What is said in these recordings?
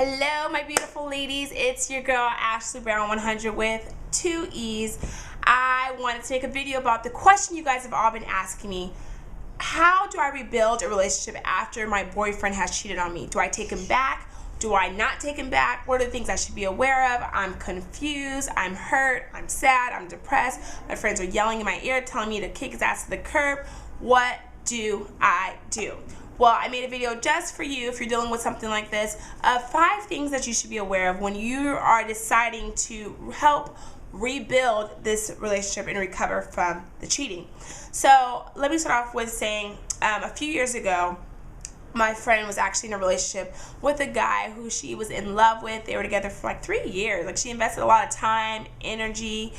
Hello, my beautiful ladies. It's your girl, Ashley Brown 100 with 2 E's. I wanted to make a video about the question you guys have all been asking me. How do I rebuild a relationship after my boyfriend has cheated on me? Do I take him back? Do I not take him back? What are the things I should be aware of? I'm confused, I'm hurt, I'm sad, I'm depressed. My friends are yelling in my ear, telling me to kick his ass to the curb. What do I do? Well, I made a video just for you if you're dealing with something like this of 5 things that you should be aware of when you are deciding to help rebuild this relationship and recover from the cheating. So let me start off with saying a few years ago, my friend was actually in a relationship with a guy who she was in love with. They were together for like 3 years. Like, she invested a lot of time, energy,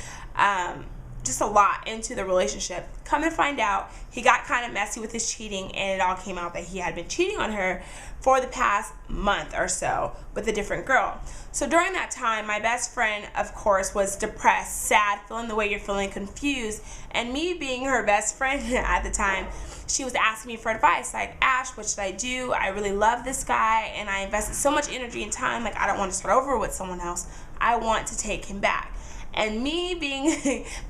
just a lot into the relationship. Come to find out, he got kind of messy with his cheating, and it all came out that he had been cheating on her for the past month or so with a different girl. So during that time, my best friend, of course, was depressed, sad, feeling the way you're feeling, confused. And me being her best friend at the time, she was asking me for advice, like, Ash, what should I do? I really love this guy, and I invested so much energy and time. Like, I don't want to start over with someone else. I want to take him back. And me being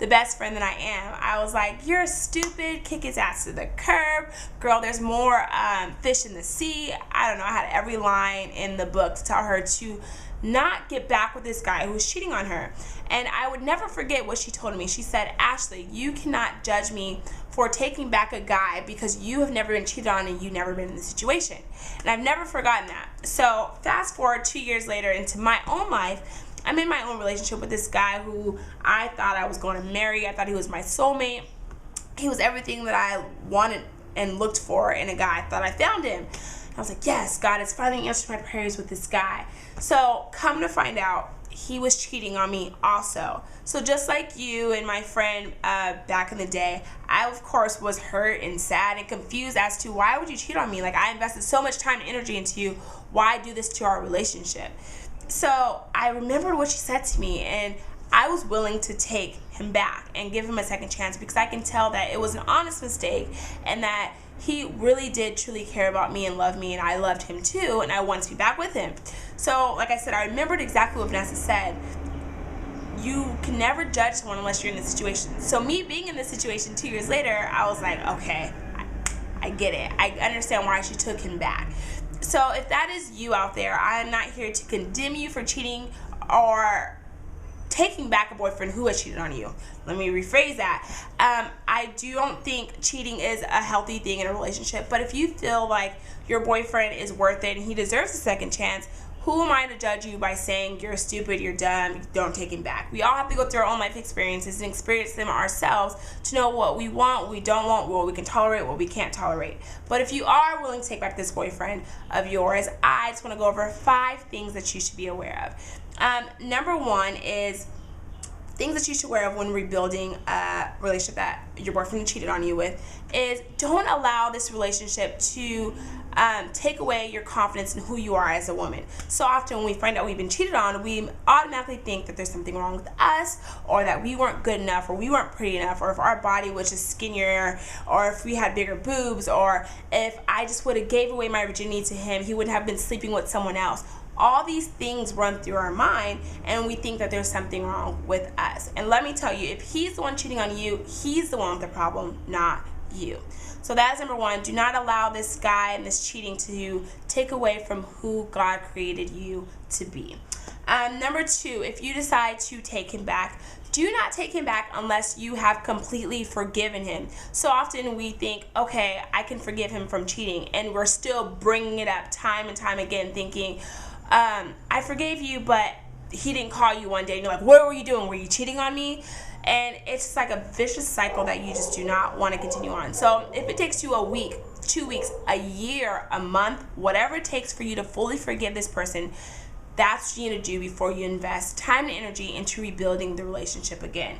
the best friend that I am, I was like, you're stupid, kick his ass to the curb. Girl, there's more fish in the sea. I don't know, I had every line in the book to tell her to not get back with this guy who was cheating on her. And I would never forget what she told me. She said, Ashley, you cannot judge me for taking back a guy because you have never been cheated on and you've never been in the situation. And I've never forgotten that. So fast forward 2 years later into my own life, I'm in my own relationship with this guy who I thought I was going to marry. I thought he was my soulmate. He was everything that I wanted and looked for in a guy. I thought I found him. I was like, yes, God has finally answered my prayers with this guy. So come to find out, he was cheating on me also. So just like you and my friend back in the day, I of course was hurt and sad and confused as to why would you cheat on me? Like, I invested so much time and energy into you. Why do this to our relationship? So I remembered what she said to me, and I was willing to take him back and give him a second chance because I can tell that it was an honest mistake and that he really did truly care about me and love me, and I loved him too, and I wanted to be back with him. So like I said, I remembered exactly what Vanessa said. You can never judge someone unless you're in the situation. So me being in this situation 2 years later, I was like, okay, I get it. I understand why she took him back. So if that is you out there, I'm not here to condemn you for cheating or taking back a boyfriend who has cheated on you. Let me rephrase that. I don't think cheating is a healthy thing in a relationship, but if you feel like your boyfriend is worth it and he deserves a second chance, who am I to judge you by saying you're stupid, you're dumb, don't take him back? We all have to go through our own life experiences and experience them ourselves to know what we want, what we don't want, what we can tolerate, what we can't tolerate. But if you are willing to take back this boyfriend of yours, I just want to go over 5 things that you should be aware of. Number 1 is things that you should be aware of when rebuilding a relationship that your boyfriend cheated on you with is don't allow this relationship to take away your confidence in who you are as a woman. So often when we find out we've been cheated on, we automatically think that there's something wrong with us, or that we weren't good enough, or we weren't pretty enough, or if our body was just skinnier, or if we had bigger boobs, or if I just would have gave away my virginity to him, he wouldn't have been sleeping with someone else. All these things run through our mind, and we think that there's something wrong with us. And let me tell you, if he's the one cheating on you, he's the one with the problem, not you. So that's number 1. Do not allow this guy and this cheating to take away from who God created you to be. Number 2, if you decide to take him back, do not take him back unless you have completely forgiven him. So often we think, okay, I can forgive him from cheating, and we're still bringing it up time and time again thinking, I forgave you, but he didn't call you one day, and you're like, what were you doing? Were you cheating on me? And it's just like a vicious cycle that you just do not want to continue on. So if it takes you a week, 2 weeks, a year, a month, whatever it takes for you to fully forgive this person, that's what you need to do before you invest time and energy into rebuilding the relationship again.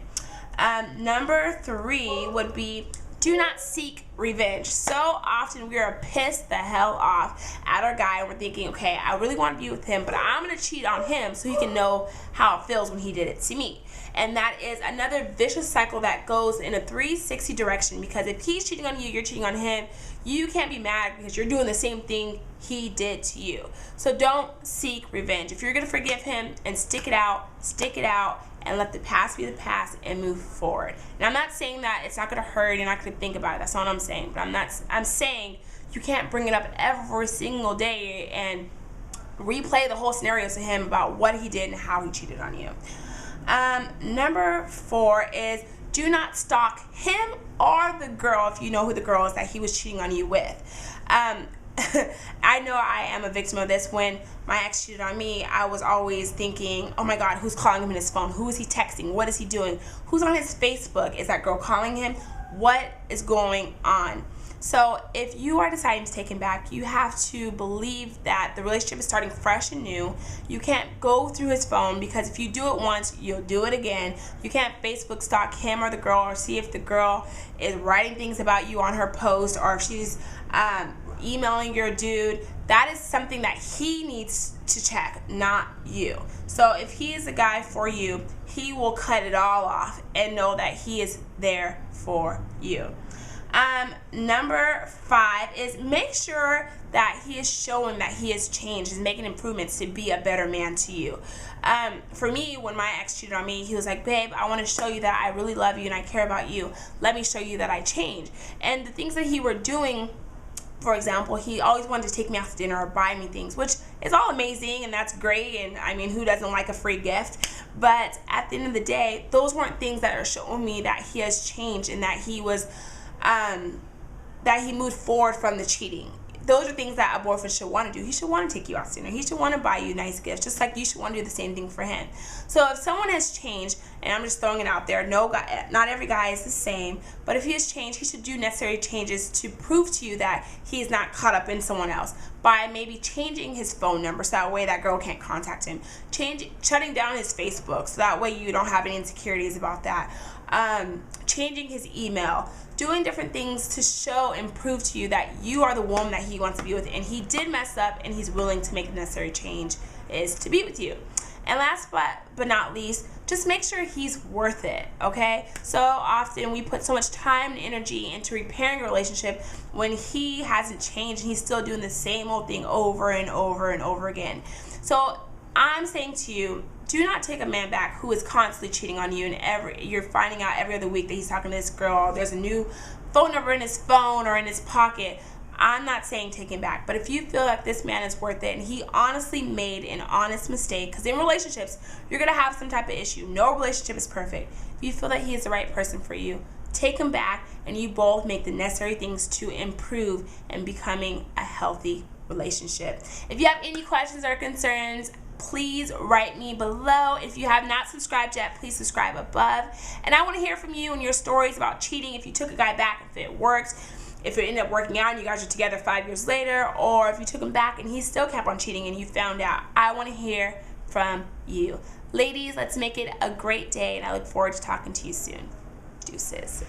Number 3 would be Do not seek revenge. So often we are pissed the hell off at our guy and we're thinking, okay, I really want to be with him, but I'm going to cheat on him so he can know how it feels when he did it to me. And that is another vicious cycle that goes in a 360 direction, because if he's cheating on you, you're cheating on him. You can't be mad because you're doing the same thing he did to you. So don't seek revenge. If you're going to forgive him and stick it out, and let the past be the past and move forward. And I'm not saying that it's not going to hurt, you're not going to think about it. That's not what I'm saying. But I'm saying you can't bring it up every single day and replay the whole scenario to him about what he did and how he cheated on you. Number 4 is do not stalk him or the girl, if you know who the girl is that he was cheating on you with. I know I am a victim of this. When my ex cheated on me, I was always thinking, oh my God, who's calling him in his phone? Who is he texting? What is he doing? Who's on his Facebook? Is that girl calling him? What is going on? So if you are deciding to take him back, you have to believe that the relationship is starting fresh and new. You can't go through his phone, because if you do it once, you'll do it again. You can't Facebook stalk him or the girl, or see if the girl is writing things about you on her post, or if she's emailing your dude. That is something that he needs to check, not you. So if he is a guy for you, he will cut it all off and know that he is there for you. Number 5 is make sure that he is showing that he has changed, is making improvements to be a better man to you. For me, when my ex cheated on me, he was like, babe, I want to show you that I really love you and I care about you. Let me show you that I changed. And the things that he were doing, for example, he always wanted to take me out to dinner or buy me things, which is all amazing and that's great. And I mean, who doesn't like a free gift? But at the end of the day, those weren't things that are showing me that he has changed and that he was that he moved forward from the cheating. Those are things that a boyfriend should want to do. He should want to take you out to dinner. He should want to buy you nice gifts, just like you should want to do the same thing for him. So if someone has changed, and I'm just throwing it out there, no guy, not every guy is the same, but if he has changed, he should do necessary changes to prove to you that he is not caught up in someone else, by maybe changing his phone number so that way that girl can't contact him, shutting down his Facebook so that way you don't have any insecurities about that, changing his email, doing different things to show and prove to you that you are the woman that he wants to be with, and he did mess up and he's willing to make the necessary change is to be with you. And last but not least, just make sure he's worth it, okay? So often we put so much time and energy into repairing a relationship when he hasn't changed and he's still doing the same old thing over and over and over again. So I'm saying to you, do not take a man back who is constantly cheating on you, and you're finding out every other week that he's talking to this girl. There's a new phone number in his phone or in his pocket. I'm not saying take him back, but if you feel like this man is worth it and he honestly made an honest mistake, because in relationships, you're going to have some type of issue. No relationship is perfect. If you feel that he is the right person for you, take him back and you both make the necessary things to improve and becoming a healthy relationship. If you have any questions or concerns, please write me below. If you have not subscribed yet, please subscribe above. And I want to hear from you and your stories about cheating. If you took a guy back, if it worked, if it ended up working out and you guys are together 5 years later, or if you took him back and he still kept on cheating and you found out. I want to hear from you. Ladies, let's make it a great day, and I look forward to talking to you soon. Deuces.